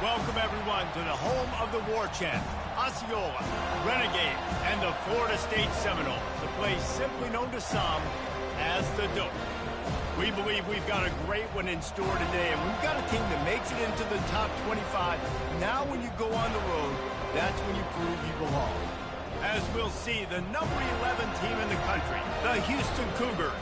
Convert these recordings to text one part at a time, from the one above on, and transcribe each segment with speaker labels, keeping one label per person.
Speaker 1: Welcome, everyone, to the home of the War Chant, Osceola, Renegade, and the Florida State Seminoles, the place simply known to some as the Dope. We believe we've got a great one in store today, and we've got a team that makes it into the top 25. Now when you go on the road, that's when you prove you belong. As we'll see, the number 11 team in the country, the Houston Cougars,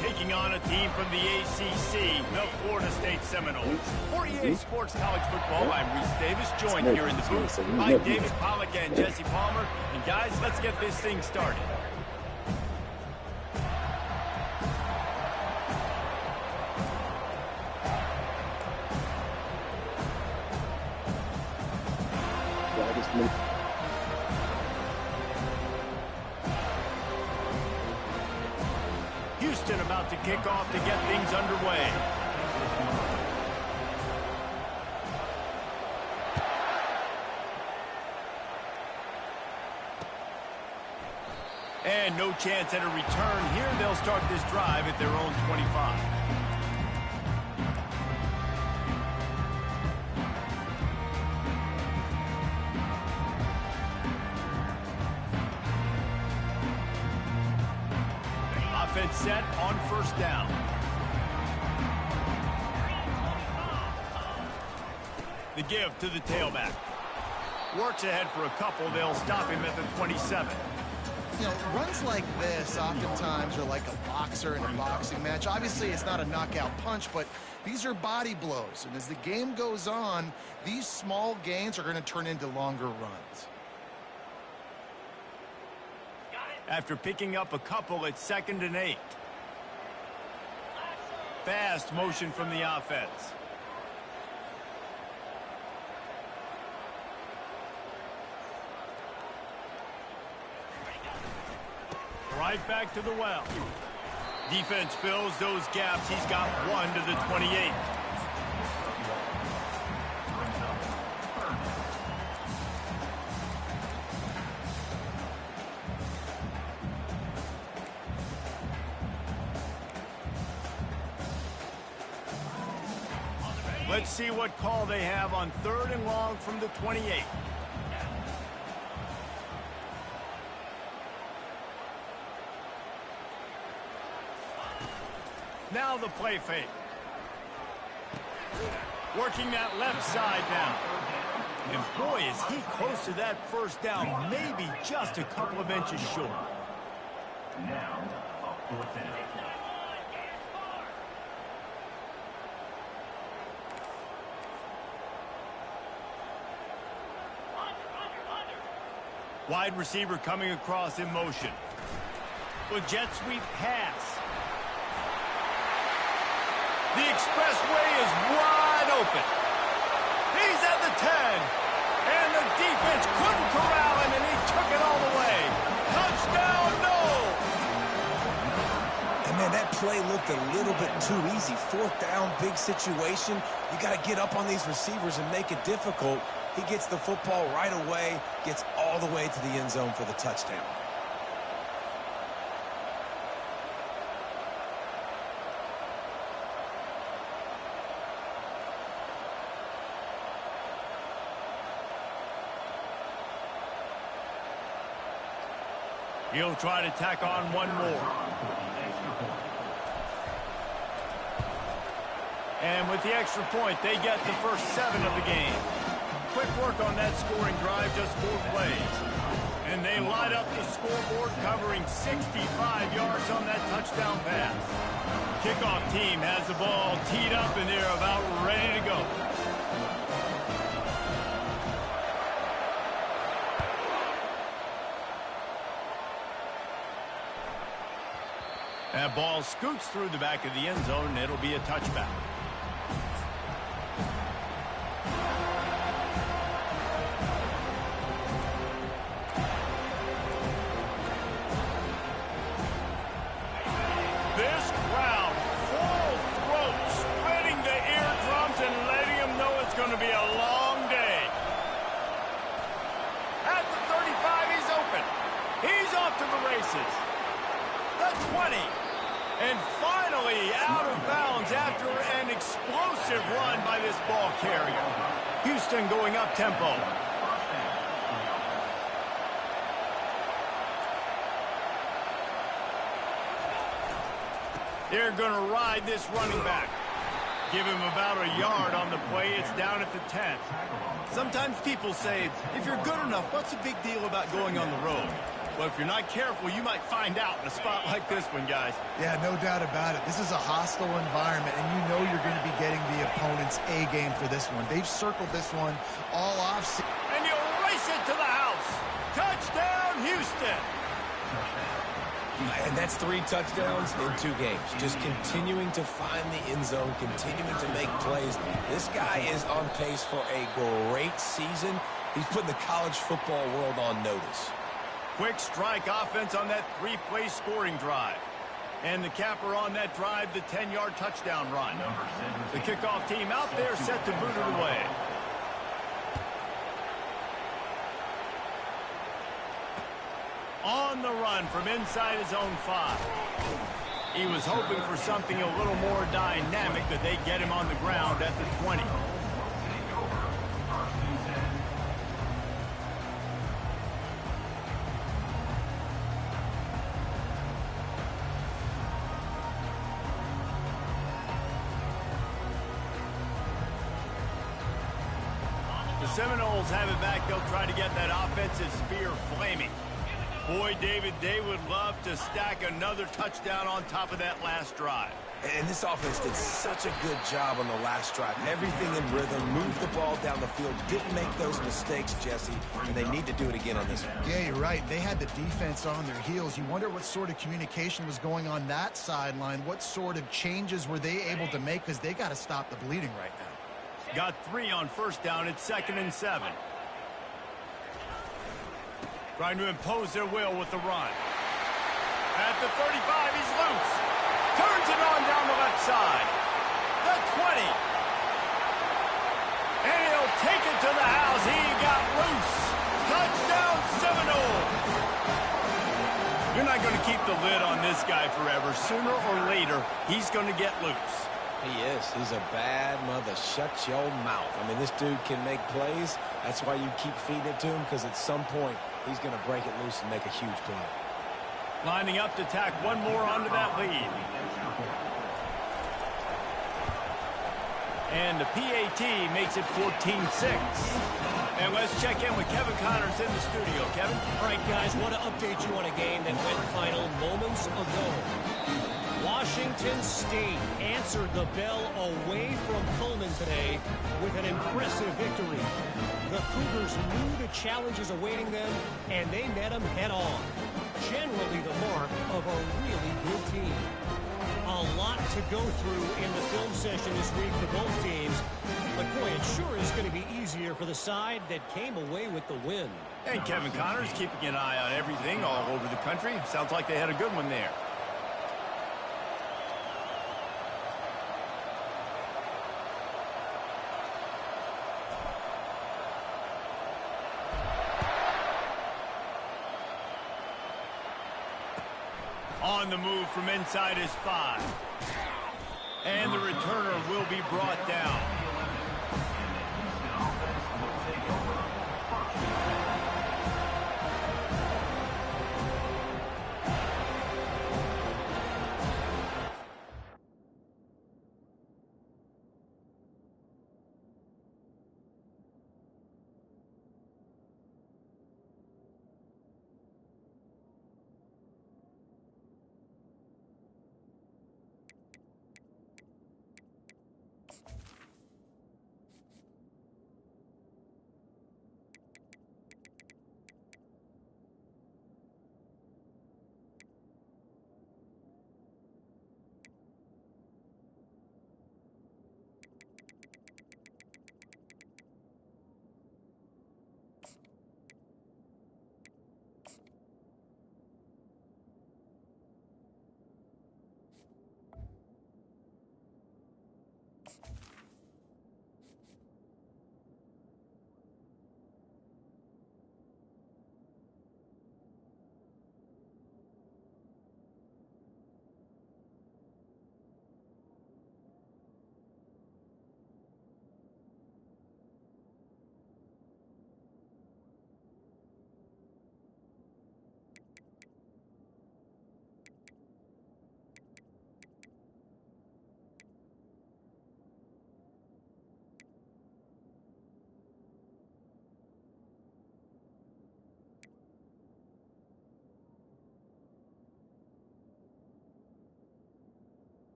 Speaker 1: taking on a team from the ACC, the Florida State Seminoles. For EA Sports College Football, I'm Reese Davis, joined here in the booth by David Pollack and Jesse Palmer. And guys, let's get this thing started. Houston about to kick off to get things underway. And no chance at a return here. They'll start this drive at their own 25. Offense set on first down. The give to the tailback. Works ahead for a couple. They'll stop him at the 27.
Speaker 2: You know, runs like this oftentimes are like a boxer in a boxing match. Obviously, it's not a knockout punch, but these are body blows. And as the game goes on, these small gains are going to turn into longer runs.
Speaker 1: After picking up a couple, it's 2nd and 8. Fast motion from the offense. Right back to the well. Defense fills those gaps. He's got one to the 28. Let's see what call they have on 3rd and long from the 28. Now the play fake. Working that left side now. And boy, is he close to that first down, maybe just a couple of inches short. Now, a 4th down. Wide receiver coming across in motion. With jet sweep pass. The expressway is wide open. He's at the 10. And the defense couldn't corral him, and he took it all the way. Touchdown, no!
Speaker 3: And man, that play looked a little bit too easy. 4th down, big situation. You got to get up on these receivers and make it difficult. He gets the football right away, gets all the way to the end zone for the touchdown.
Speaker 1: He'll try to tack on one more. And with the extra point, they get the first 7 of the game. Quick work on that scoring drive, just 4 plays. And they light up the scoreboard, covering 65 yards on that touchdown pass. Kickoff team has the ball teed up, and they're about ready to go. That ball scoots through the back of the end zone, and it'll be a touchback. This crowd, full throat, spreading the eardrums and letting them know it's going to be a long day. At the 35, he's open. He's off to the races. The 20. And finally out of bounds after an Impressive run by this ball carrier. Houston going up tempo. They're going to ride this running back. Give him about a yard on the play. It's down at the 10. Sometimes people say, if you're good enough, what's the big deal about going on the road? Well, if you're not careful, you might find out in a spot like this one, guys.
Speaker 2: Yeah, no doubt about it. This is a hostile environment, and you know you're going to be getting the opponent's A game for this one. They've circled this one all off.
Speaker 1: And you race it to the house. Touchdown, Houston.
Speaker 3: And that's 3 touchdowns in 2 games. Just continuing to find the end zone, continuing to make plays. This guy is on pace for a great season. He's putting the college football world on notice.
Speaker 1: Quick strike offense on that 3-play scoring drive. And the capper on that drive, the 10-yard touchdown run. The kickoff team out there set to boot it away. On the run from inside his own 5. He was hoping for something a little more dynamic, but they get him on the ground at the 20. The Seminoles have it back. They'll try to get that offensive spear flaming. Boy, David, they would love to stack another touchdown on top of that last drive.
Speaker 3: And this offense did such a good job on the last drive. Everything in rhythm, moved the ball down the field, didn't make those mistakes, Jesse, and they need to do it again on this one.
Speaker 2: Yeah, you're right. They had the defense on their heels. You wonder what sort of communication was going on that sideline. What sort of changes were they able to make, because they got to stop the bleeding right now.
Speaker 1: Got 3 on first down. It's 2nd and 7. Trying to impose their will with the run. At the 35, he's loose. Turns it on down the left side. The 20. And he'll take it to the house. He got loose. Touchdown, Seminoles. You're not going to keep the lid on this guy forever. Sooner or later, he's going to get loose.
Speaker 3: He is. He's a bad mother. Shut your mouth. I mean, this dude can make plays. That's why you keep feeding it to him, because at some point, he's going to break it loose and make a huge play.
Speaker 1: Lining up to tack one more onto that lead. And the PAT makes it 14-6. And let's check in with Kevin Connors in the studio. Kevin?
Speaker 4: All right, guys, want to update you on a game that went final moments ago. Washington State answered the bell away from Pullman today with an impressive victory. The Cougars knew the challenges awaiting them, and they met them head-on. Generally the mark of a really good team. A lot to go through in the film session this week for both teams. But, boy, it sure is going to be easier for the side that came away with the win.
Speaker 1: And Kevin Connors keeping an eye on everything all over the country. Sounds like they had a good one there. On the move from inside his 5. And the returner will be brought down.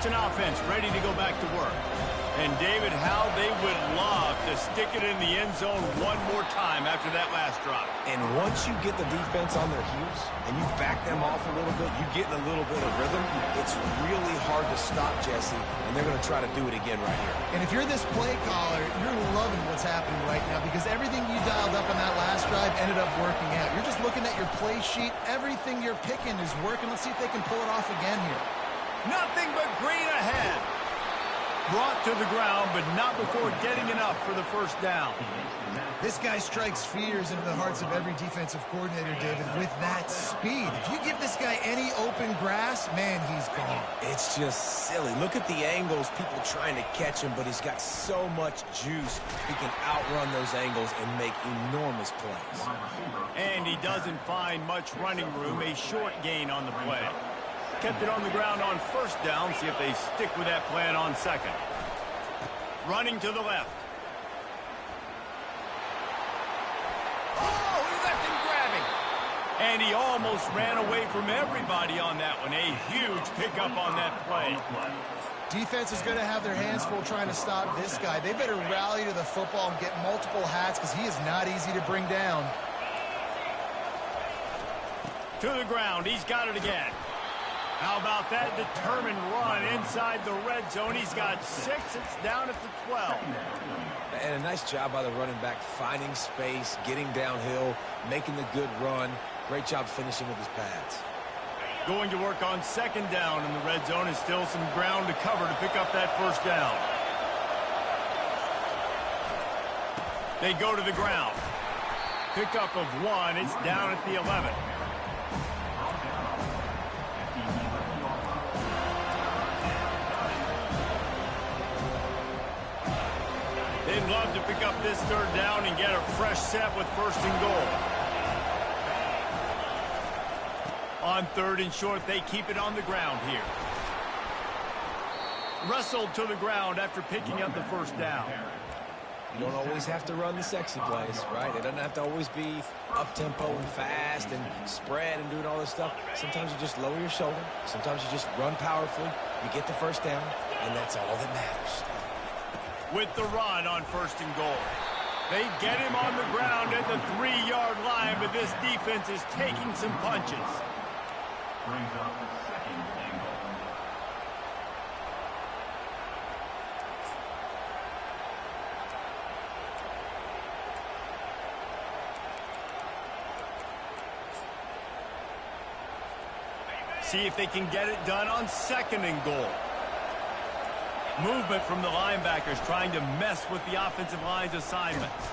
Speaker 1: Houston offense ready to go back to work. And, David, how they would love to stick it in the end zone one more time after that last drop.
Speaker 3: And once you get the defense on their heels and you back them off a little bit, you get in a little bit of rhythm, it's really hard to stop, Jesse, and they're going to try to do it again right here.
Speaker 2: And if you're this play caller, you're loving what's happening right now because everything you dialed up on that last drive ended up working out. You're just looking at your play sheet. Everything you're picking is working. Let's see if they can pull it off again here.
Speaker 1: Nothing but green ahead. Brought to the ground, but not before getting enough for the first down.
Speaker 2: This guy strikes fears into the hearts of every defensive coordinator, David, with that speed. If you give this guy any open grass, man, he's gone.
Speaker 3: It's just silly. Look at the angles, people trying to catch him, but he's got so much juice. He can outrun those angles and make enormous plays.
Speaker 1: And he doesn't find much running room, a short gain on the play. Kept it on the ground on first down. See if they stick with that plan on second. Running to the left. Oh, he left him grabbing. And he almost ran away from everybody on that one. A huge pickup on that play.
Speaker 2: Defense is going to have their hands full trying to stop this guy. They better rally to the football and get multiple hats because he is not easy to bring down.
Speaker 1: To the ground. He's got it again. How about that determined run inside the red zone? He's got 6. It's down at the 12.
Speaker 3: And a nice job by the running back, finding space, getting downhill, making the good run. Great job finishing with his pads.
Speaker 1: Going to work on second down in the red zone. Is still some ground to cover to pick up that first down. They go to the ground. Pickup of 1. It's down at the 11. They'd love to pick up this third down and get a fresh set with first and goal. On third and short, they keep it on the ground here. Wrestled to the ground after picking up the first down.
Speaker 3: You don't always have to run the sexy plays, right? It doesn't have to always be up-tempo and fast and spread and doing all this stuff. Sometimes you just lower your shoulder. Sometimes you just run powerfully. You get the first down, and that's all that matters.
Speaker 1: With the run on first and goal. They get him on the ground at the 3-yard line, but this defense is taking some punches.
Speaker 5: Brings up the second and goal.
Speaker 1: See if they can get it done on second and goal. Movement from the linebackers trying to mess with the offensive line's assignments.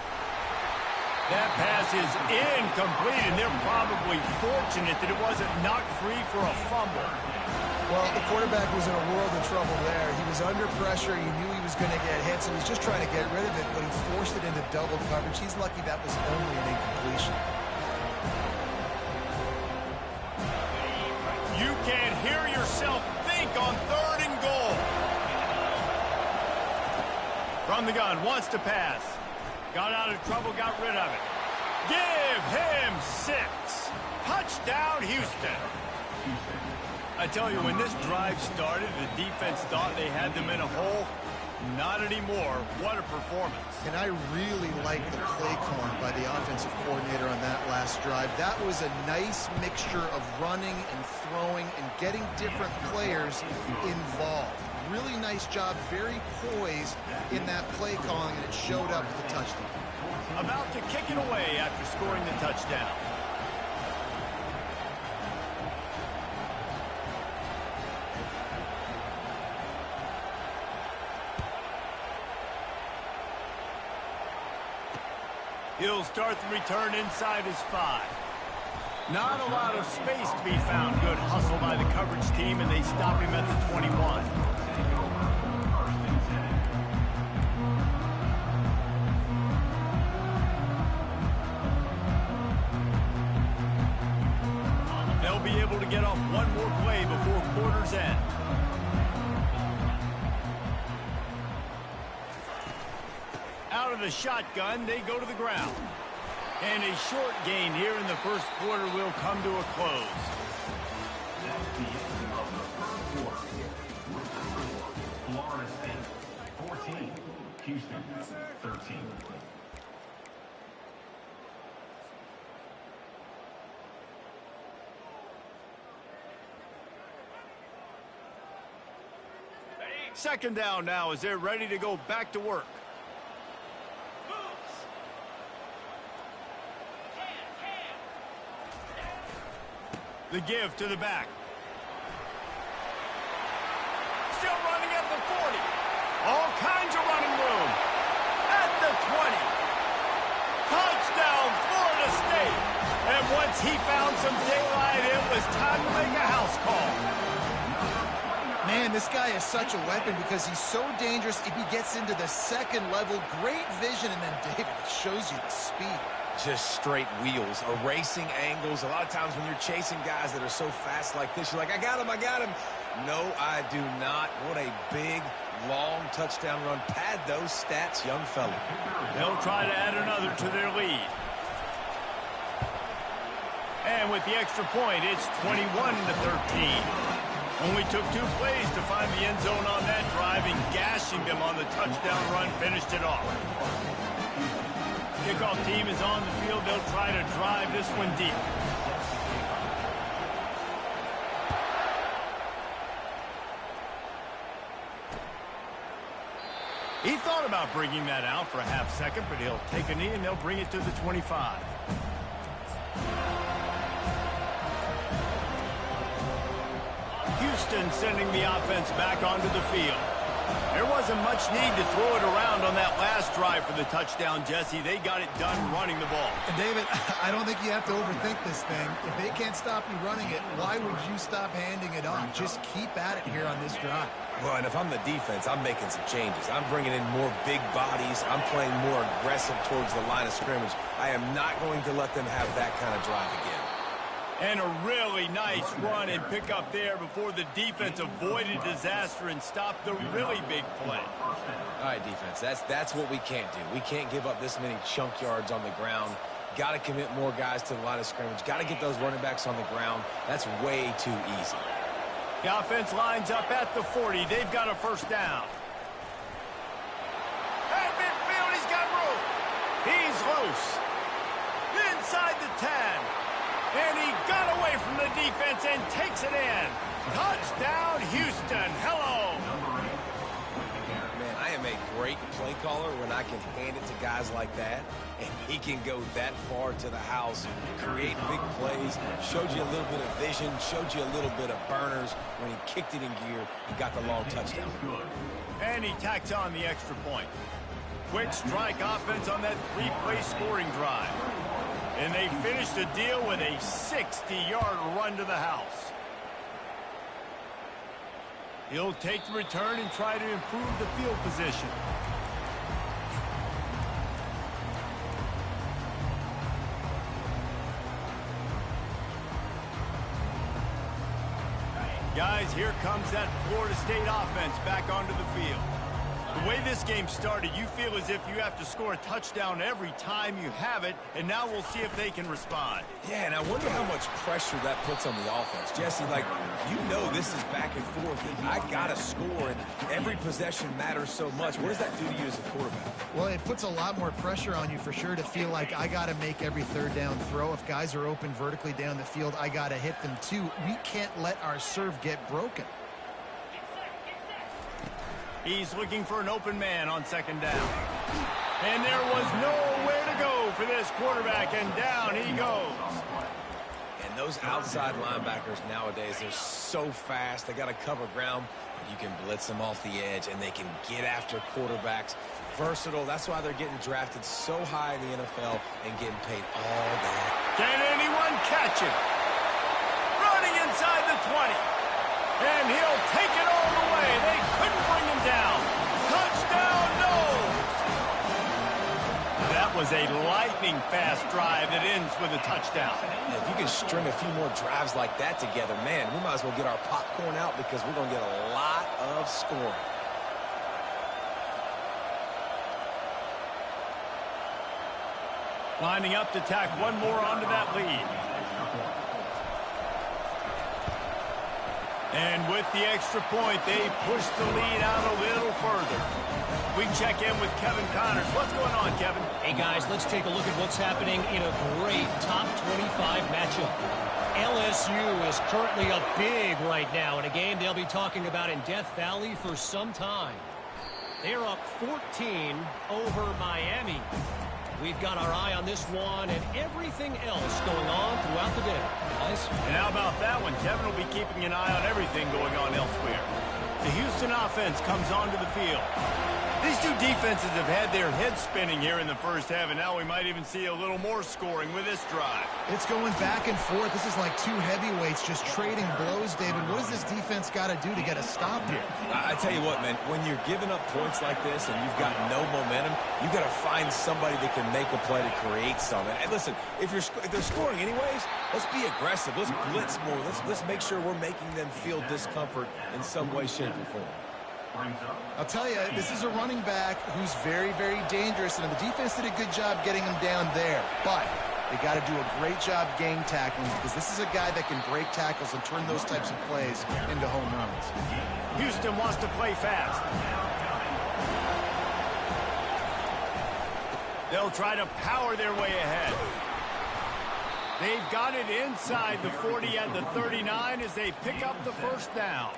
Speaker 1: That pass is incomplete, and they're probably fortunate that it wasn't knocked free for a fumble.
Speaker 2: Well, the quarterback was in a world of trouble there. He was under pressure. He knew he was going to get hit, so he was just trying to get rid of it, but he forced it into double coverage. He's lucky that was only an incompletion.
Speaker 1: You can't hear yourself think on third and goal. From the gun, wants to pass. Got out of trouble, got rid of it. Give him 6. Touchdown, Houston. I tell you, when this drive started, the defense thought they had them in a hole. Not anymore. What a performance.
Speaker 2: And I really like the play calling by the offensive coordinator on that last drive. That was a nice mixture of running and throwing and getting different players involved. Really nice job, very poised in that play calling, and it showed up with the touchdown.
Speaker 1: About to kick it away after scoring the touchdown. He'll start the return inside his 5. Not a lot of space to be found. Good hustle by the coverage team, and they stop him at the 21. They'll be able to get off one more play before quarter's end. Out of the shotgun, they go to the ground. And a short gain here in the first quarter will come to a close.
Speaker 5: That's the end of the first quarter. Houston, 13.
Speaker 1: Second down now as they're ready to go back to work. The give to the back. Still running at the 40. All kinds of running room. At the 20. Touchdown, Florida State. And once he found some daylight, it was time to make a house call.
Speaker 2: Man, this guy is such a weapon because he's so dangerous if he gets into the second level. Great vision, and then David shows you the speed.
Speaker 3: Just straight wheels, erasing angles. A lot of times when you're chasing guys that are so fast like this, you're like, I got him, I got him. No, I do not. What a big, long touchdown run. Pad those stats, young fella.
Speaker 1: They'll try to add another to their lead. And with the extra point, it's 21-13. Only took 2 plays to find the end zone on that drive, and gashing them on the touchdown run finished it off. Kickoff team is on the field. They'll try to drive this one deep. He thought about bringing that out for a half second, but he'll take a knee and they'll bring it to the 25. Houston sending the offense back onto the field. There wasn't much need to throw it around on that last drive for the touchdown, Jesse. They got it done running the ball.
Speaker 2: And David, I don't think you have to overthink this thing. If they can't stop you running it, why would you stop handing it off? Just keep at it here on this drive.
Speaker 3: Well, and if I'm the defense, I'm making some changes. I'm bringing in more big bodies. I'm playing more aggressive towards the line of scrimmage. I am not going to let them have that kind of drive again.
Speaker 1: And a really nice run and pick up there before the defense avoided disaster and stopped the really big play.
Speaker 3: All right, defense, that's what we can't do. We can't give up this many chunk yards on the ground. Got to commit more guys to the line of scrimmage. Got to get those running backs on the ground. That's way too easy.
Speaker 1: The offense lines up at the 40. They've got a first down. At midfield, he's got room. He's loose. Inside the 10. And he got away from the defense and takes it in. Touchdown, Houston. Hello.
Speaker 3: Man, I am a great play caller when I can hand it to guys like that, and he can go that far to the house, create big plays, showed you a little bit of vision, showed you a little bit of burners when he kicked it in gear and got the long touchdown.
Speaker 1: And he tacks on the extra point. Quick strike offense on that 3-play scoring drive. And they finished the deal with a 60-yard run to the house. He'll take the return and try to improve the field position. Guys, here comes that Florida State offense back onto the field. The way this game started, you feel as if you have to score a touchdown every time you have it, and now we'll see if they can respond.
Speaker 3: Yeah, and I wonder how much pressure that puts on the offense. Jesse, like, you know this is back and forth, and I got to score, and every possession matters so much. What does that do to you as a quarterback?
Speaker 2: Well, it puts a lot more pressure on you for sure to feel like I got to make every third down throw. If guys are open vertically down the field, I got to hit them too. We can't let our serve get broken.
Speaker 1: He's looking for an open man on second down. And there was nowhere to go for this quarterback, and down he goes.
Speaker 3: And those outside linebackers nowadays, they're so fast. They got to cover ground. You can blitz them off the edge, and they can get after quarterbacks. Versatile. That's why they're getting drafted so high in the NFL and getting paid all that.
Speaker 1: Can anyone catch him? Running inside the 20. And he'll take it all the way. They couldn't bring him down. Touchdown, no! That was a lightning-fast drive that ends with a touchdown.
Speaker 3: If you can string a few more drives like that together, man, we might as well get our popcorn out because we're going to get a lot of scoring.
Speaker 1: Lining up to tack one more onto that lead. And with the extra point, they push the lead out a little further. We check in with Kevin Connors. What's going on, Kevin?
Speaker 4: Hey, guys, let's take a look at what's happening in a great top 25 matchup. LSU is currently up big right now in a game they'll be talking about in Death Valley for some time. They're up 14 over Miami. We've got our eye on this one and everything else going on throughout the day. Guys?
Speaker 1: And how about that one? Kevin will be keeping an eye on everything going on elsewhere. The Houston offense comes onto the field. These two defenses have had their heads spinning here in the first half, and now we might even see a little more scoring with this drive.
Speaker 2: It's going back and forth. This is like two heavyweights just trading blows, David. What does this defense got to do to get a stop here?
Speaker 3: I tell you what, man, when you're giving up points like this and you've got no momentum, you got to find somebody that can make a play to create something. And listen, if they're scoring anyways, let's be aggressive. Let's blitz more. Let's make sure we're making them feel discomfort in some way, shape, or form.
Speaker 2: I'll tell you, this is a running back who's very, very dangerous, and the defense did a good job getting him down there. But they got to do a great job game tackling, because this is a guy that can break tackles and turn those types of plays into home runs.
Speaker 1: Houston wants to play fast. They'll try to power their way ahead. They've got it inside the 40 at the 39 as they pick up the first down.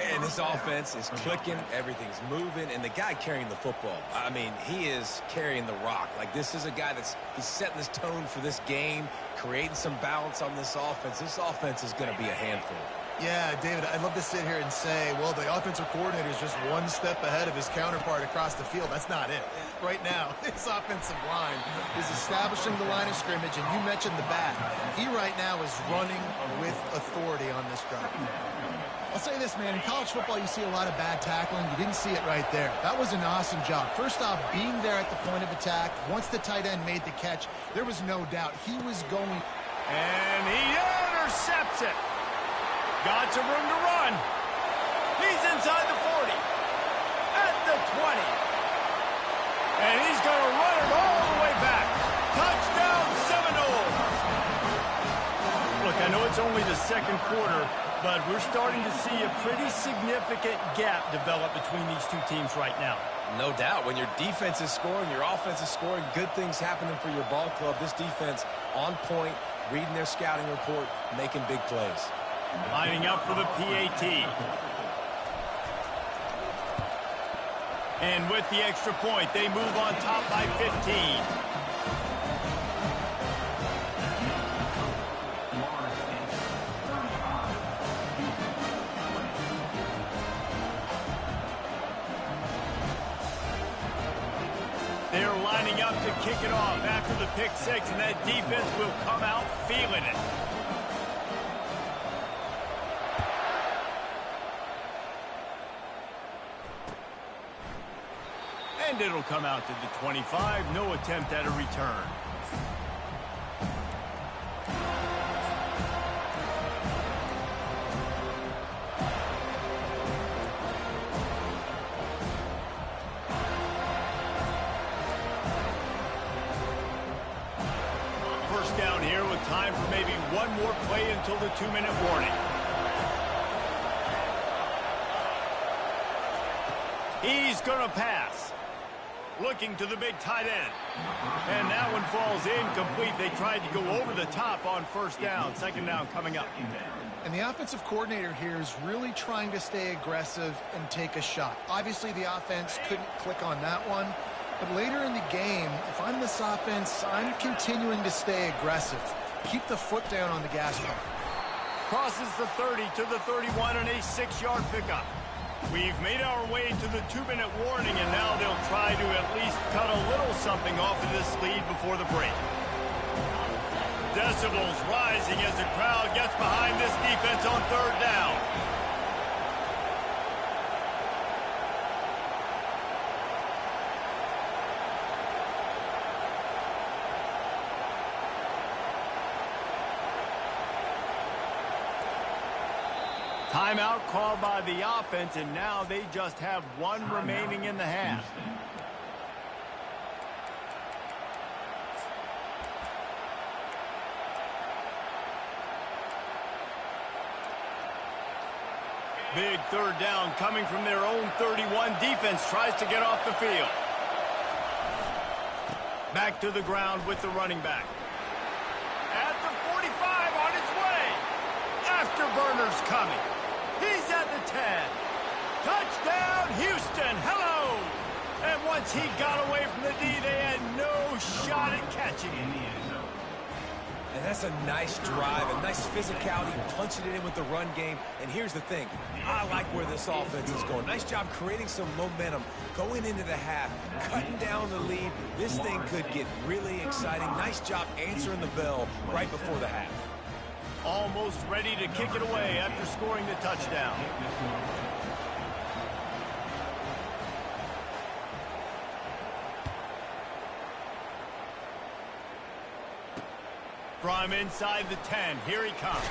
Speaker 3: And this offense is clicking, everything's moving, and the guy carrying the football, I mean, he is carrying the rock. Like, this is a guy he's setting this tone for this game, creating some balance on this offense. This offense is going to be a handful.
Speaker 2: Yeah, David, I'd love to sit here and say, well, the offensive coordinator is just one step ahead of his counterpart across the field. That's not it. Right now, his offensive line is establishing the line of scrimmage, and you mentioned the back. He right now is running with authority on this drive. I'll say this, man, in college football you see a lot of bad tackling. You didn't see it right there. That was an awesome job. First off, being there at the point of attack. Once the tight end made the catch, there was no doubt he was going.
Speaker 1: And he intercepts it. Got some room to run. He's inside the 40. At the 20. And he's going to run it all the way back. Touchdown Seminoles. Look, I know it's only the second quarter, but we're starting to see a pretty significant gap develop between these two teams right now.
Speaker 3: No doubt. When your defense is scoring, your offense is scoring, good things happening for your ball club. This defense on point, reading their scouting report, making big plays.
Speaker 1: Lining up for the PAT. And with the extra point, they move on top by 15. They're lining up to kick it off after the pick six, and that defense will come out feeling it. And it'll come out to the 25. No attempt at a return. First down here with time for maybe one more play until the 2-minute warning. He's going to pass. Looking to the big tight end. And that one falls incomplete. They tried to go over the top on first down. Second down coming up.
Speaker 2: And the offensive coordinator here is really trying to stay aggressive and take a shot. Obviously, the offense couldn't click on that one. But later in the game, if I'm this offense, I'm continuing to stay aggressive. Keep the foot down on the gas pedal.
Speaker 1: Crosses the 30 to the 31 and a 6-yard pickup. We've made our way to the 2-minute warning, and now they'll try to at least cut a little something off of this lead before the break. Decibels rising as the crowd gets behind this defense on third down. Timeout called by the offense, and now they just have one remaining in the half. Big third down coming from their own 31. Defense tries to get off the field. Back to the ground with the running back. At the 45 on its way. Afterburner's coming. He's at the 10. Touchdown, Houston. Hello. And once he got away from the D, they had no shot at catching him.
Speaker 3: And that's a nice drive, a nice physicality, punching it in with the run game. And here's the thing. I like where this offense is going. Nice job creating some momentum, going into the half, cutting down the lead. This thing could get really exciting. Nice job answering the bell right before the half.
Speaker 1: Almost ready to kick it away after scoring the touchdown. From inside the 10, here he comes.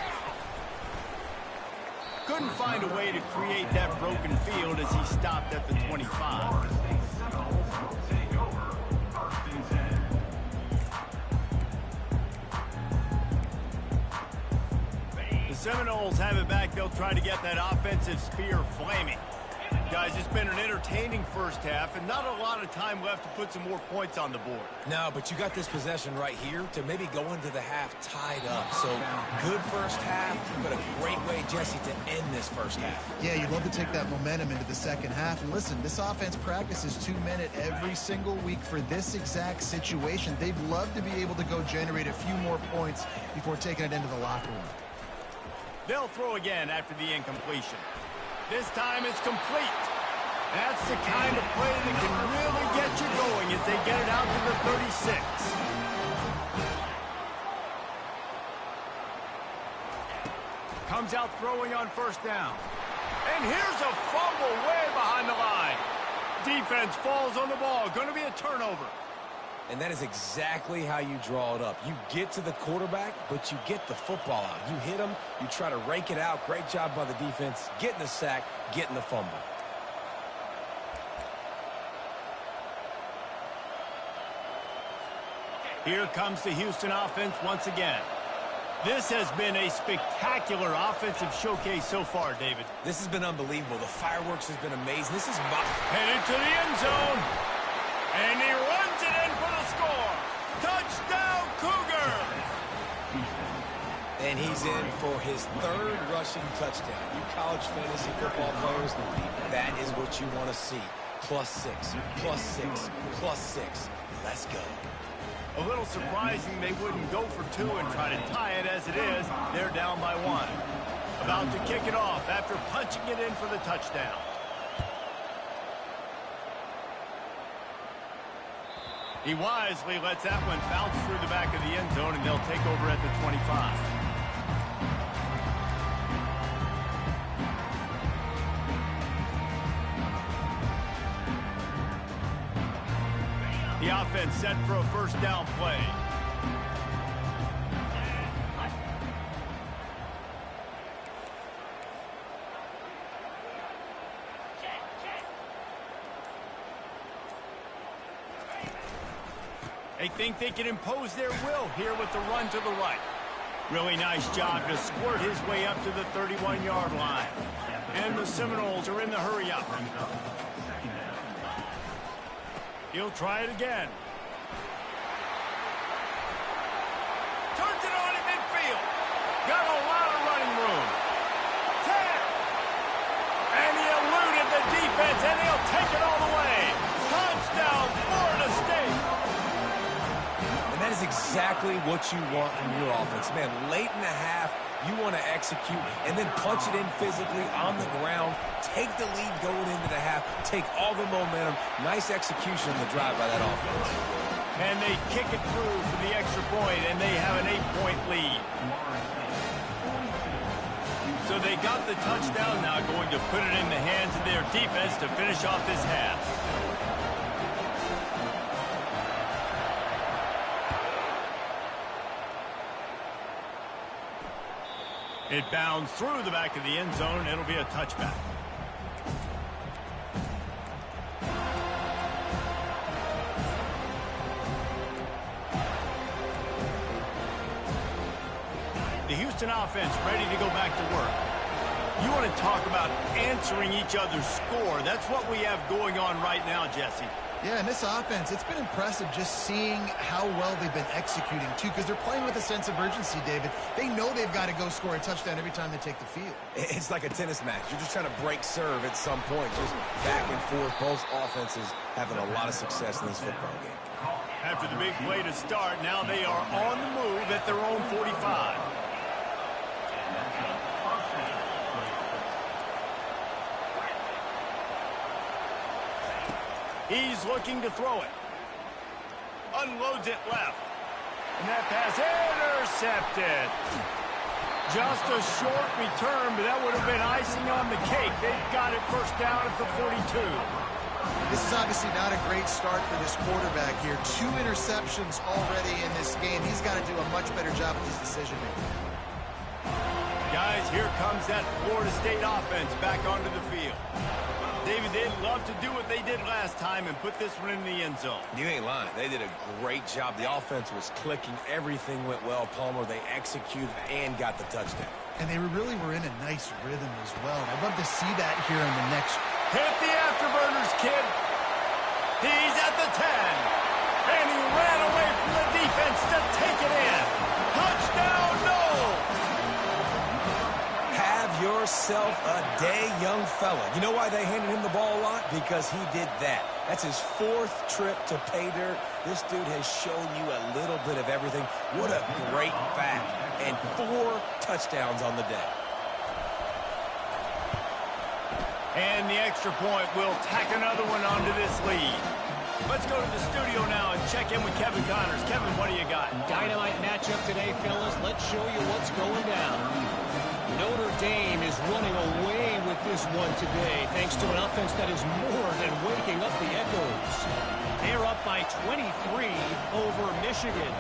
Speaker 1: Couldn't find a way to create that broken field as he stopped at the 25. The Seminoles have it back. They'll try to get that offensive spear flaming. Guys, it's been an entertaining first half and not a lot of time left to put some more points on the board.
Speaker 3: No, but you got this possession right here to maybe go into the half tied up. So good first half, but a great way, Jesse, to end this first half.
Speaker 2: Yeah, you'd love to take that momentum into the second half. And listen, this offense practices 2-minute every single week for this exact situation. They'd love to be able to go generate a few more points before taking it into the locker room.
Speaker 1: They'll throw again after the incompletion. This time it's complete. That's the kind of play that can really get you going as they get it out to the 36. Comes out throwing on first down. And here's a fumble way behind the line. Defense falls on the ball. Going to be a turnover.
Speaker 3: And that is exactly how you draw it up. You get to the quarterback, but you get the football out. You hit him, you try to rake it out. Great job by the defense, getting the sack, getting the fumble.
Speaker 1: Here comes the Houston offense once again. This has been a spectacular offensive showcase so far, David.
Speaker 3: This has been unbelievable. The fireworks has been amazing. This is
Speaker 1: headed to the end zone. And he runs it in for the score. Touchdown, Cougar!
Speaker 3: And he's in for his third rushing touchdown. You college fantasy football players, that is what you want to see. +6, +6, +6. Let's go.
Speaker 1: A little surprising they wouldn't go for 2 and try to tie it. As it is, they're down by 1. About to kick it off after punching it in for the touchdown. He wisely lets that one bounce through the back of the end zone, and they'll take over at the 25. The offense set for a first down play. They think they can impose their will here with the run to the right. Really nice job to squirt his way up to the 31-yard line. And the Seminoles are in the hurry-up. He'll try it again. Turns it on in midfield. Got a lot of running room. 10. And he eluded the defense, and he'll take it all the way. Touchdown, Florida State.
Speaker 3: That is exactly what you want from your offense. Man, late in the half, you want to execute and then punch it in physically on the ground, take the lead going into the half, take all the momentum. Nice execution on the drive by that offense.
Speaker 1: And they kick it through for the extra point, and they have an 8-point lead. So they got the touchdown, now going to put it in the hands of their defense to finish off this half. It bounds through the back of the end zone. It'll be a touchback. The Houston offense ready to go back to work. You want to talk about answering each other's score. That's what we have going on right now, Jesse.
Speaker 2: Yeah, and this offense, it's been impressive just seeing how well they've been executing, too, because they're playing with a sense of urgency, David. They know they've got to go score a touchdown every time they take the field.
Speaker 3: It's like a tennis match. You're just trying to break serve at some point, just back and forth. Both offenses having a lot of success in this football game.
Speaker 1: After the big play to start, now they are on the move at their own 45. He's looking to throw it. Unloads it left. And that pass intercepted. Just a short return, but that would have been icing on the cake. They've got it first down at the 42.
Speaker 2: This is obviously not a great start for this quarterback here. 2 interceptions already in this game. He's got to do a much better job with his decision-making.
Speaker 1: Guys, here comes that Florida State offense back onto the field. David, they'd love to do what they did last time and put this one in the end zone.
Speaker 3: You ain't lying. They did a great job. The offense was clicking. Everything went well, Palmer. They executed and got the touchdown.
Speaker 2: And they really were in a nice rhythm as well. I'd love to see that here in the next.
Speaker 1: Hit the afterburners, kid. He's at the 10. And he ran away from the defense to take it in. Touchdown, no!
Speaker 3: Have yourself a day, young fella. You know why they handed him the ball a lot? Because he did that. That's his 4th trip to pay dirt. This dude has shown you a little bit of everything. What a great back. And 4 touchdowns on the day.
Speaker 1: And the extra point will tack another one onto this lead. Let's go to the studio now and check in with Kevin Connors. Kevin, what do you got?
Speaker 4: Dynamite matchup today, fellas. Let's show you what's going down. Notre Dame is running away with this one today, thanks to an offense that is more than waking up the echoes. They're up by 23 over Michigan.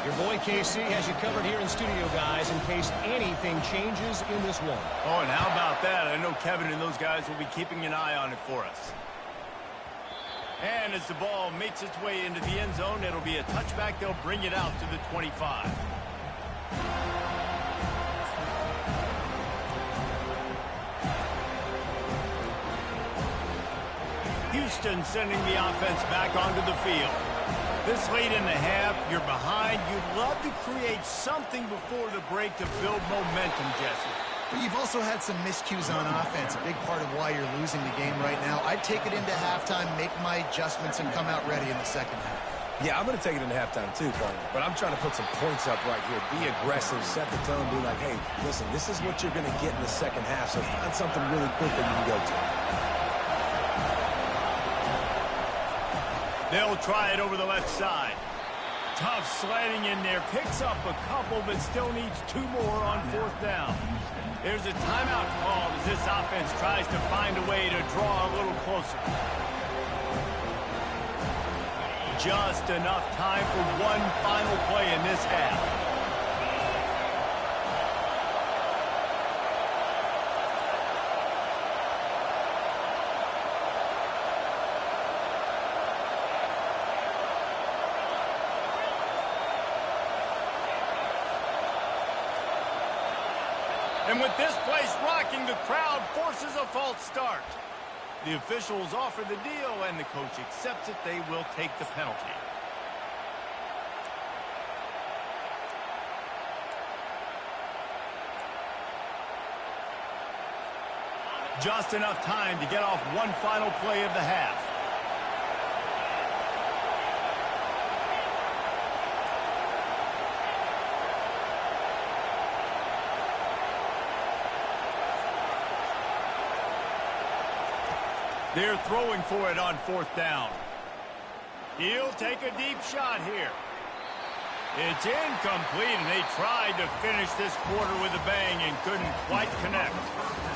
Speaker 4: Your boy KC has you covered here in studio, guys, in case anything changes in this one.
Speaker 1: Oh, and how about that? I know Kevin and those guys will be keeping an eye on it for us. And as the ball makes its way into the end zone, it'll be a touchback. They'll bring it out to the 25. Houston sending the offense back onto the field. This late in the half, you're behind. You'd love to create something before the break to build momentum, Jesse.
Speaker 2: But you've also had some miscues on offense, a big part of why you're losing the game right now. I'd take it into halftime, make my adjustments, and come out ready in the second half.
Speaker 3: Yeah, I'm going to take it into halftime too, Palmer. But I'm trying to put some points up right here. Be aggressive, set the tone, be like, hey, listen, this is what you're going to get in the second half, so find something really quick that you can go to.
Speaker 1: They'll try it over the left side. Tough sledding in there. Picks up a couple, but still needs 2 more on 4th down. There's a timeout called as this offense tries to find a way to draw a little closer. Just enough time for one final play in this half. And with this place rocking, the crowd forces a false start. The officials offer the deal, and the coach accepts it. They will take the penalty. Just enough time to get off one final play of the half. They're throwing for it on 4th down. He'll take a deep shot here. It's incomplete, and they tried to finish this quarter with a bang and couldn't quite connect.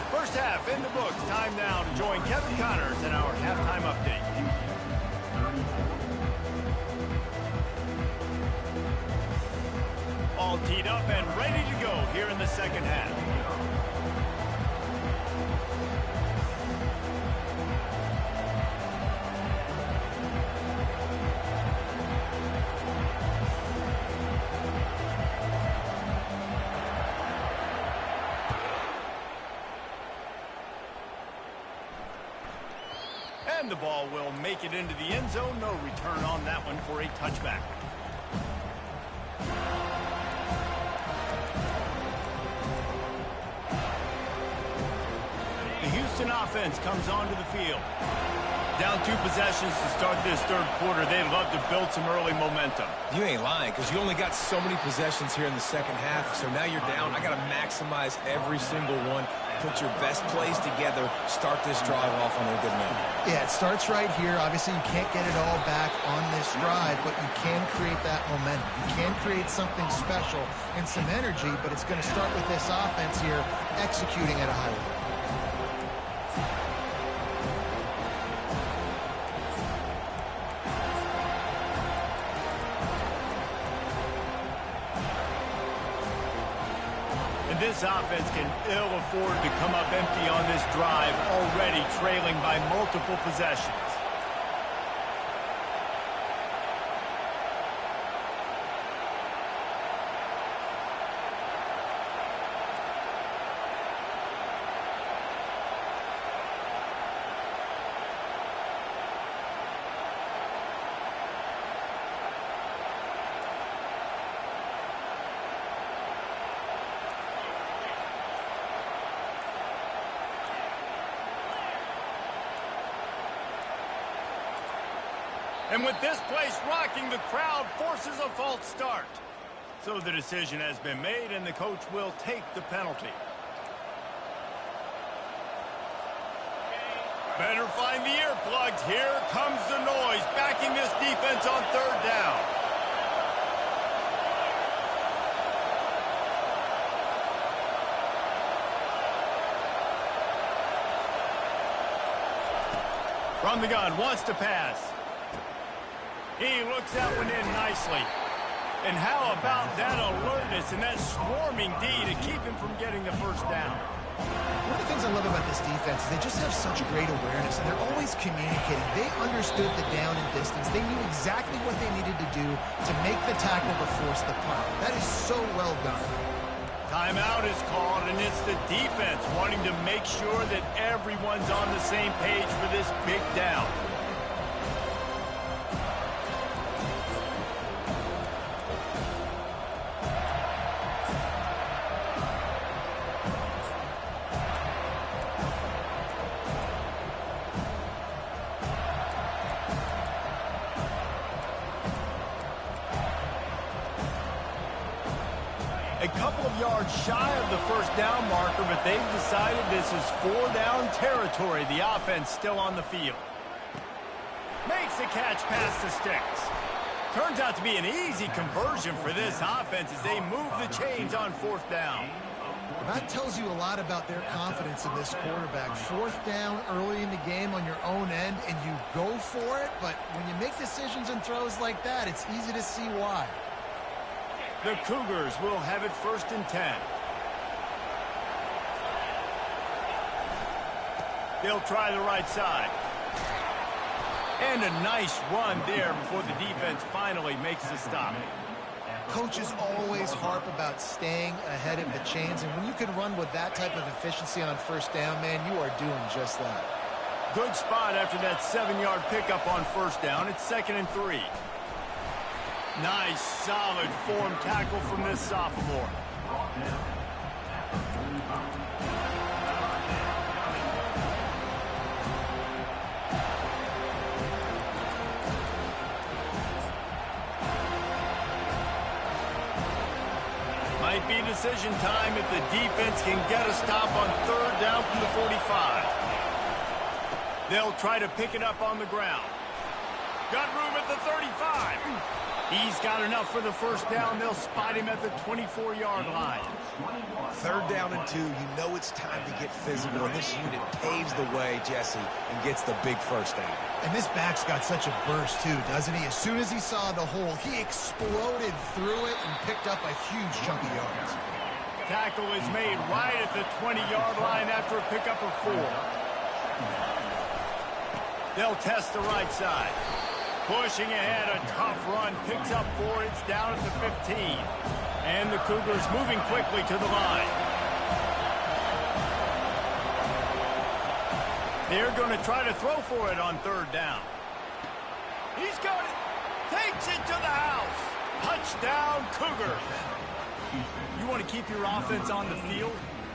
Speaker 1: First half in the books. Time now to join Kevin Connors in our halftime update. All teed up and ready to go here in the second half. the ball will make it into the end zone. No return on that one for a touchback. The Houston offense comes onto the field. Down 2 possessions to start this third quarter. They'd love to build some early momentum.
Speaker 3: You ain't lying, because you only got so many possessions here in the second half, so now you're down. I got to maximize every single one. Put your best plays together. Start this drive off on a good note.
Speaker 2: Yeah, it starts right here. Obviously, you can't get it all back on this drive, but you can create that momentum. You can create something special and some energy, but it's going to start with this offense here executing at a high level.
Speaker 1: This offense can ill afford to come up empty on this drive, already trailing by multiple possessions. And with this place rocking, the crowd forces a false start. So the decision has been made, and the coach will take the penalty. Better find the earplugs. Here comes the noise, backing this defense on third down. From the gun, wants to pass. He looks that one in nicely. And how about that alertness and that swarming D to keep him from getting the first down?
Speaker 2: One of the things I love about this defense is they just have such great awareness, and they're always communicating. They understood the down and distance. They knew exactly what they needed to do to make the tackle to force the punt. That is so well done.
Speaker 1: Timeout is called, and it's the defense wanting to make sure that everyone's on the same page for this big down. A couple of yards shy of the first down marker, but they've decided this is 4-down territory. The offense still on the field. Makes a catch past the sticks. Turns out to be an easy conversion for this offense as they move the chains on 4th down.
Speaker 2: That tells you a lot about their confidence in this quarterback. 4th down early in the game on your own end, and you go for it, but when you make decisions and throws like that, it's easy to see why.
Speaker 1: The Cougars will have it 1st and 10. They'll try the right side. And a nice run there before the defense finally makes the stop.
Speaker 2: Coaches always harp about staying ahead of the chains, and when you can run with that type of efficiency on 1st down, man, you are doing just that.
Speaker 1: Good spot after that 7-yard pickup on 1st down. It's 2nd and 3. Nice, solid form tackle from this sophomore. Might be decision time if the defense can get a stop on 3rd down from the 45. They'll try to pick it up on the ground. Got room at the 35. He's got enough for the 1st down. They'll spot him at the 24-yard line.
Speaker 3: 3rd down and 2. You know it's time to get physical, and this unit paves the way, Jesse, and gets the big 1st down.
Speaker 2: And this back's got such a burst, too, doesn't he? As soon as he saw the hole, he exploded through it and picked up a huge chunk of yards.
Speaker 1: Tackle is made right at the 20-yard line after a pickup of 4. They'll test the right side. Pushing ahead, a tough run, picks up 4, it's down at the 15. And the Cougars moving quickly to the line. They're going to try to throw for it on third down. He's got it. Takes it to the house. Touchdown, Cougars. You want to keep your offense on the field,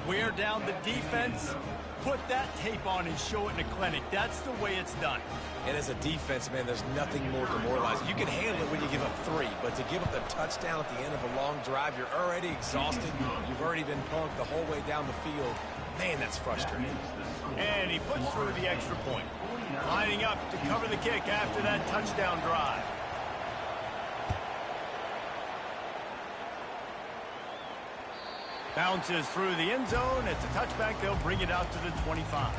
Speaker 1: wear down the defense, put that tape on and show it in a clinic. That's the way it's done.
Speaker 3: And as a defense, man, there's nothing more demoralizing. You can handle it when you give up 3, but to give up the touchdown at the end of a long drive, you're already exhausted. You've already been punked the whole way down the field. Man, that's frustrating.
Speaker 1: And he puts through the extra point. Lining up to cover the kick after that touchdown drive. Bounces through the end zone. It's a touchback. They'll bring it out to the 25.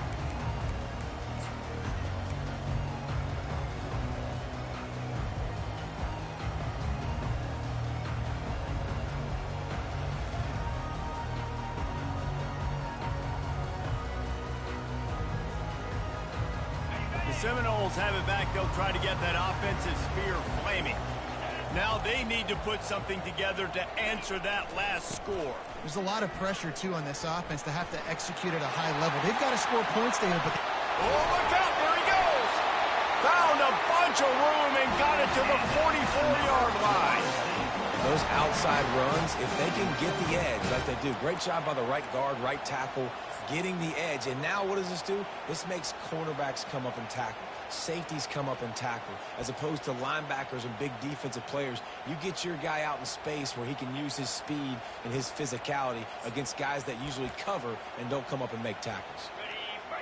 Speaker 1: The Seminoles have it back. They'll try to get that offensive spear flaming. Now they need to put something together to answer that last score.
Speaker 2: There's a lot of pressure, too, on this offense to have to execute at a high level. They've got to score points there, but...
Speaker 1: Oh, look out! There he goes! Found a bunch of room and got it to the 44-yard line.
Speaker 3: Those outside runs, if they can get the edge like they do, great job by the right guard, right tackle, getting the edge. And now what does this do? This makes cornerbacks come up and tackle. Safeties come up and tackle. As opposed to linebackers and big defensive players, you get your guy out in space where he can use his speed and his physicality against guys that usually cover and don't come up and make tackles.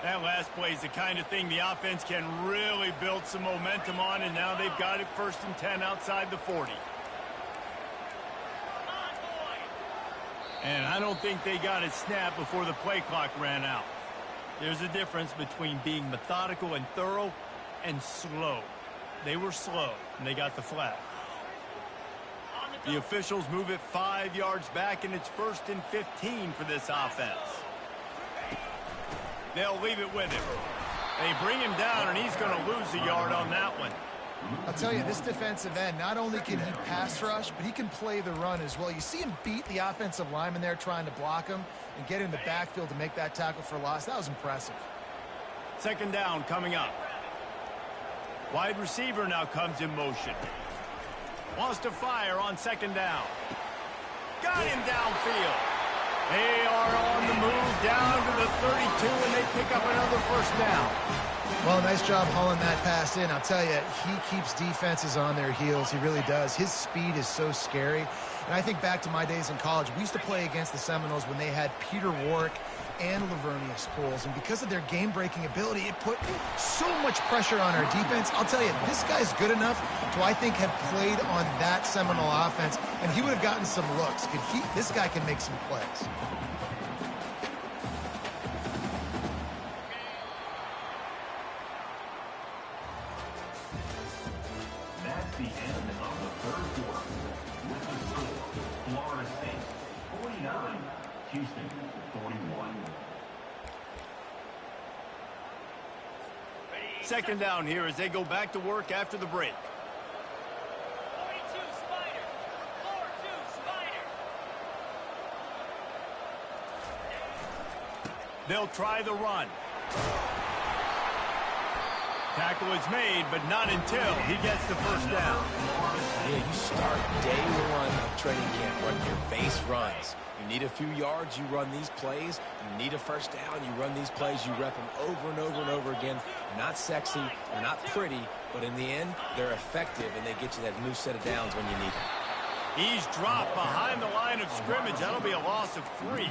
Speaker 1: That last play is the kind of thing the offense can really build some momentum on, and now they've got it 1st and 10 outside the 40. And I don't think they got it snapped before the play clock ran out. There's a difference between being methodical and thorough and slow. They were slow, and they got the flag. The officials move it 5 yards back, and it's 1st and 15 for this offense. They'll leave it with him. They bring him down, and he's going to lose a yard on that one.
Speaker 2: I'll tell you, this defensive end, not only can he pass rush, but he can play the run as well. You see him beat the offensive lineman there trying to block him and get in the backfield to make that tackle for loss. That was impressive.
Speaker 1: 2nd down coming up. Wide receiver now comes in motion. Wants to fire on 2nd down. Got him downfield. They are on the move down to the 32, and they pick up another 1st down.
Speaker 2: Well, nice job hauling that pass in. I'll tell you, he keeps defenses on their heels. He really does. His speed is so scary. And I think back to my days in college. We used to play against the Seminoles when they had Peter Warrick and Lavernius Coles. And because of their game-breaking ability, it put so much pressure on our defense. I'll tell you, this guy's good enough to, I think, have played on that Seminole offense, and he would have gotten some looks. This guy can make some plays.
Speaker 5: That's the end of the 3rd quarter. With the score, Florida State 49, Houston 41.
Speaker 1: 2nd down here as they go back to work after the break.
Speaker 6: 42 Spider. 4-2 Spider.
Speaker 1: They'll try the run. Tackle is made, but not until he gets the 1st down.
Speaker 3: Yeah, you start day 1 of training camp running your base runs. You need a few yards, you run these plays. You need a 1st down, you run these plays. You rep them over and over and over again. They're not sexy, they're not pretty, but in the end, they're effective, and they get you that new set of downs when you need them.
Speaker 1: He's dropped behind the line of scrimmage. That'll be a loss of 3.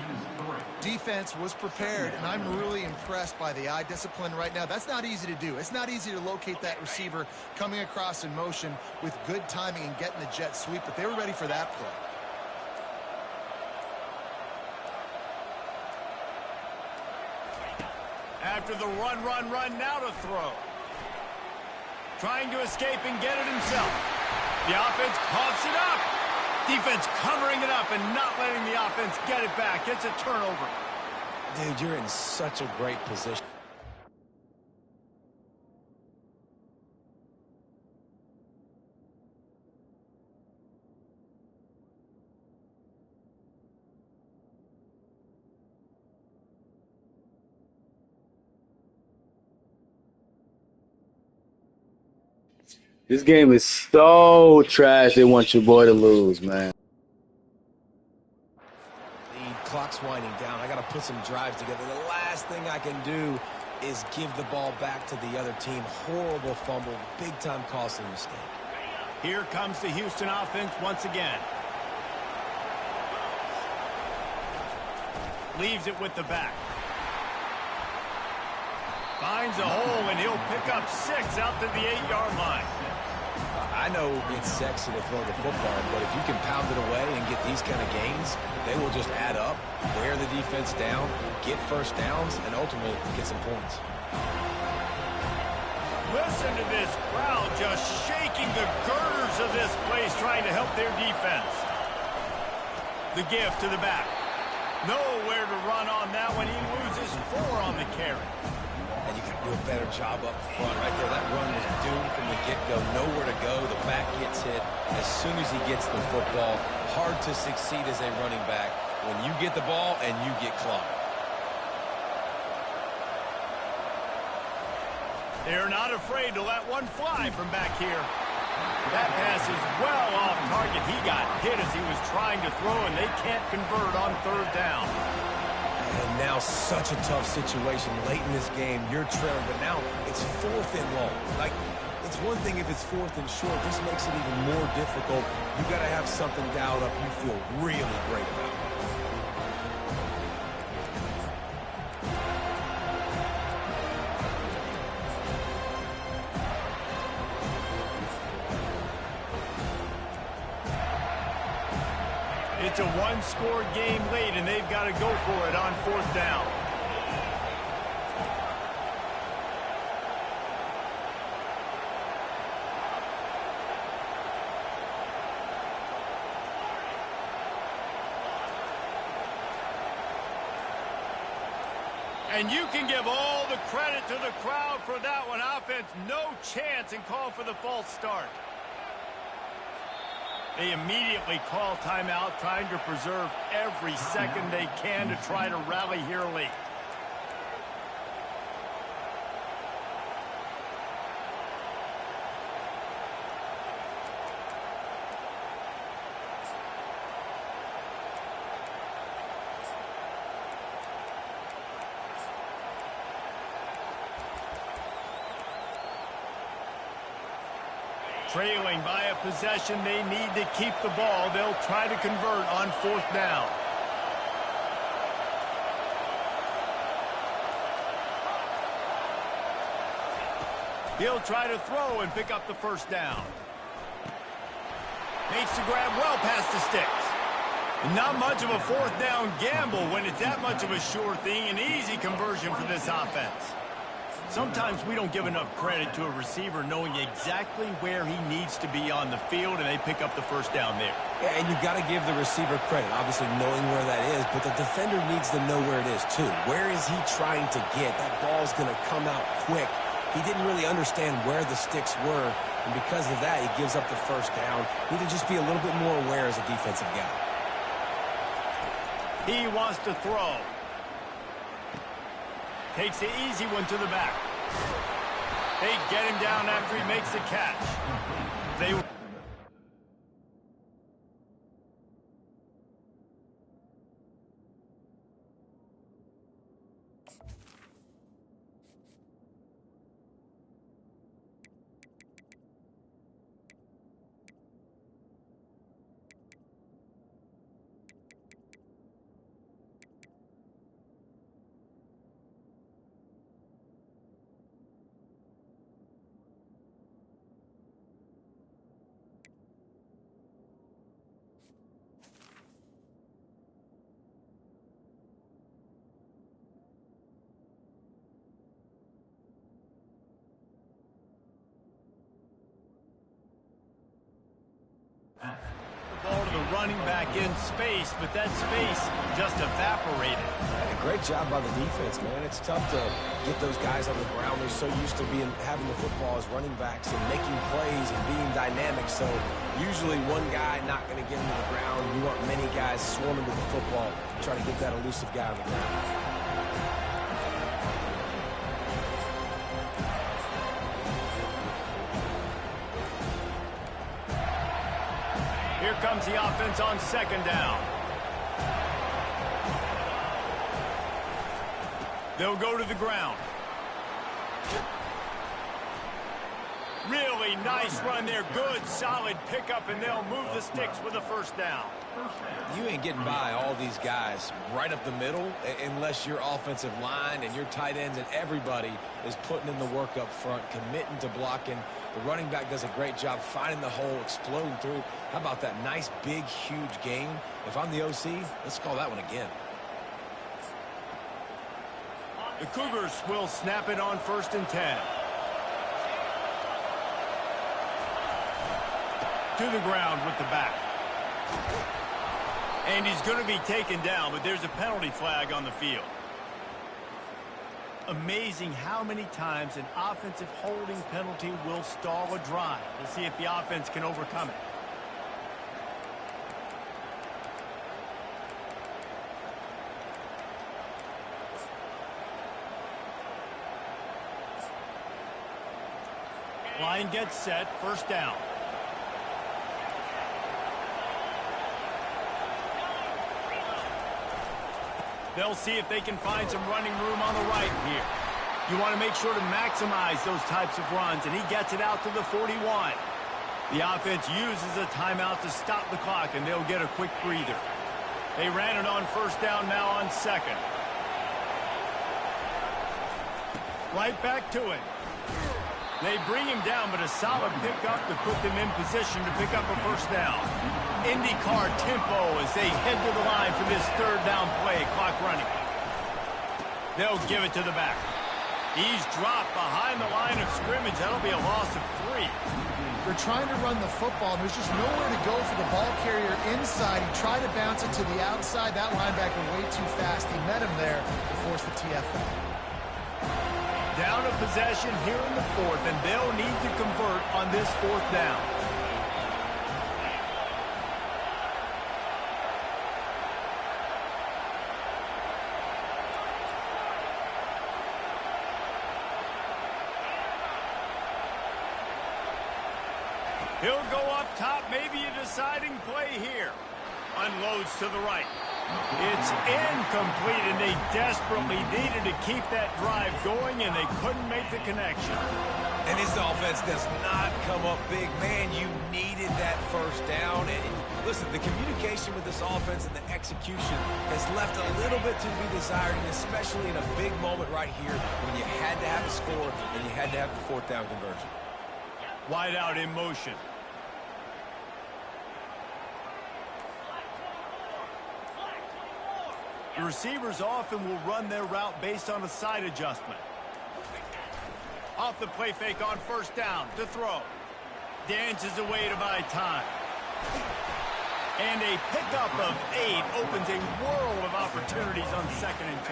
Speaker 2: Defense was prepared, and I'm really impressed by the eye discipline right now. That's not easy to do. It's not easy to locate that receiver coming across in motion with good timing and getting the jet sweep, but they were ready for that play.
Speaker 1: After the run, now to throw. Trying to escape and get it himself. The offense coughs it up. Defense covering it up and not letting the offense get it back. It's a turnover.
Speaker 3: Dude, you're in such a great position.
Speaker 7: This game is so trash. They want your boy to lose, man.
Speaker 3: The clock's winding down. I got to put some drives together. The last thing I can do is give the ball back to the other team. Horrible fumble. Big-time costly mistake.
Speaker 1: Here comes the Houston offense once again. Leaves it with the back. Finds a hole, and he'll pick up 6 out to the 8-yard line.
Speaker 3: I know it's sexy to throw the football, but if you can pound it away and get these kind of gains, they will just add up, wear the defense down, get first downs, and ultimately get some points.
Speaker 1: Listen to this crowd just shaking the girders of this place, trying to help their defense. The gift to the back. Nowhere to run on that one. He loses 4 on the carry.
Speaker 3: And you got to do a better job up front. Right there, that run was doomed from the get-go. Nowhere to go. The back gets hit as soon as he gets the football. Hard to succeed as a running back when you get the ball and you get clocked.
Speaker 1: They're not afraid to let one fly from back here. That pass is well off target. He got hit as he was trying to throw, and they can't convert on 3rd down.
Speaker 3: And now such a tough situation late in this game. You're trailing, but now it's 4th and long. Like, it's one thing if it's 4th and short. This makes it even more difficult. You got to have something dialed up you feel really great about.
Speaker 1: It's a 1-score game late, and they've got to go for it on 4th down. And you can give all the credit to the crowd for that one. Offense, no chance, and call for the false start. They immediately call timeout, trying to preserve every second they can to try to rally here late. Trailing by a possession, they need to keep the ball. They'll try to convert on 4th down. He'll try to throw and pick up the 1st down. Makes the grab well past the sticks. Not much of a 4th down gamble when it's that much of a sure thing. An easy conversion for this offense. Sometimes we don't give enough credit to a receiver knowing exactly where he needs to be on the field, and they pick up the 1st down there.
Speaker 3: Yeah, and you've got to give the receiver credit, obviously knowing where that is, but the defender needs to know where it is too. Where is he trying to get? That ball's going to come out quick. He didn't really understand where the sticks were, and because of that, he gives up the 1st down. Need to just be a little bit more aware as a defensive guy.
Speaker 1: He wants to throw. Takes the easy one to the back. They get him down after he makes the catch. They ball to the running back in space, but that space just evaporated.
Speaker 3: And a great job by the defense, man. It's tough to get those guys on the ground. They're so used to having the football as running backs and making plays and being dynamic. So usually one guy not going to get into the ground. You want many guys swarming to the football, trying to get that elusive guy on the ground.
Speaker 1: comes the offense on second down. They'll go to the ground. Really nice run there. Good, solid pickup, and they'll move the sticks with a first down.
Speaker 3: You ain't getting by all these guys right up the middle unless your offensive line and your tight ends and everybody is putting in the work up front, committing to blocking. The running back does a great job finding the hole, exploding through. How about that nice, big, huge gain? If I'm the OC, let's call that one again.
Speaker 1: The Cougars will snap it on 1st and 10. To the ground with the back. And he's going to be taken down, but there's a penalty flag on the field. Amazing how many times an offensive holding penalty will stall a drive. We'll see if the offense can overcome it. Line gets set, first down. They'll see if they can find some running room on the right here. You want to make sure to maximize those types of runs, and he gets it out to the 41. The offense uses a timeout to stop the clock, and they'll get a quick breather. They ran it on first down, now on second. Right back to it. They bring him down, but a solid pickup to put them in position to pick up a first down. IndyCar tempo as they head to the line for this third down play, clock running. They'll give it to the back. He's dropped behind the line of scrimmage. That'll be a loss of 3.
Speaker 2: They're trying to run the football. There's just nowhere to go for the ball carrier inside. He tried to bounce it to the outside. That linebacker way too fast. He met him there to force the TFL.
Speaker 1: Down a possession here in the 4th, and they'll need to convert on this 4th down. He'll go up top, maybe a deciding play here. Unloads to the right. It's incomplete, and they desperately needed to keep that drive going, and they couldn't make the connection.
Speaker 3: And this offense does not come up big. Man, you needed that first down. And listen, the communication with this offense and the execution has left a little bit to be desired, and especially in a big moment right here when you had to have a score and you had to have the 4th down conversion.
Speaker 1: Wide out in motion. The receivers often will run their route based on a side adjustment. Off the play fake on first down to throw. Dances away to buy time. And a pickup of 8 opens a world of opportunities on 2nd and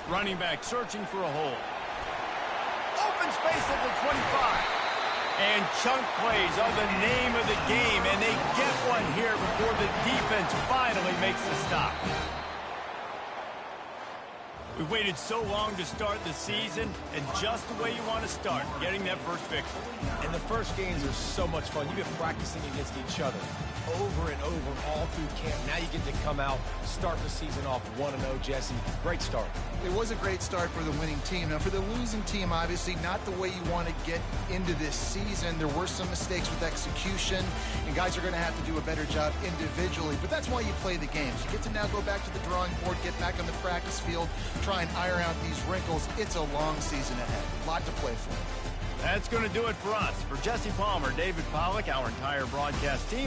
Speaker 1: 2. Running back searching for a hole. Open space at the 25. And chunk plays are the name of the game, and they get one here before the defense finally makes the stop. We waited so long to start the season, and just the way you want to start, getting that first victory.
Speaker 3: And the first games are so much fun. You've been practicing against each other over and over all through camp. Now you get to come out, start the season off 1-0, Jesse. Great start.
Speaker 2: It was a great start for the winning team. Now, for the losing team, obviously not the way you want to get into this season. There were some mistakes with execution, and guys are going to have to do a better job individually. But that's why you play the games. You get to now go back to the drawing board, get back on the practice field, try and iron out these wrinkles. It's a long season ahead. A lot to play for.
Speaker 1: That's going to do it for us. For Jesse Palmer, David Pollack, our entire broadcast team.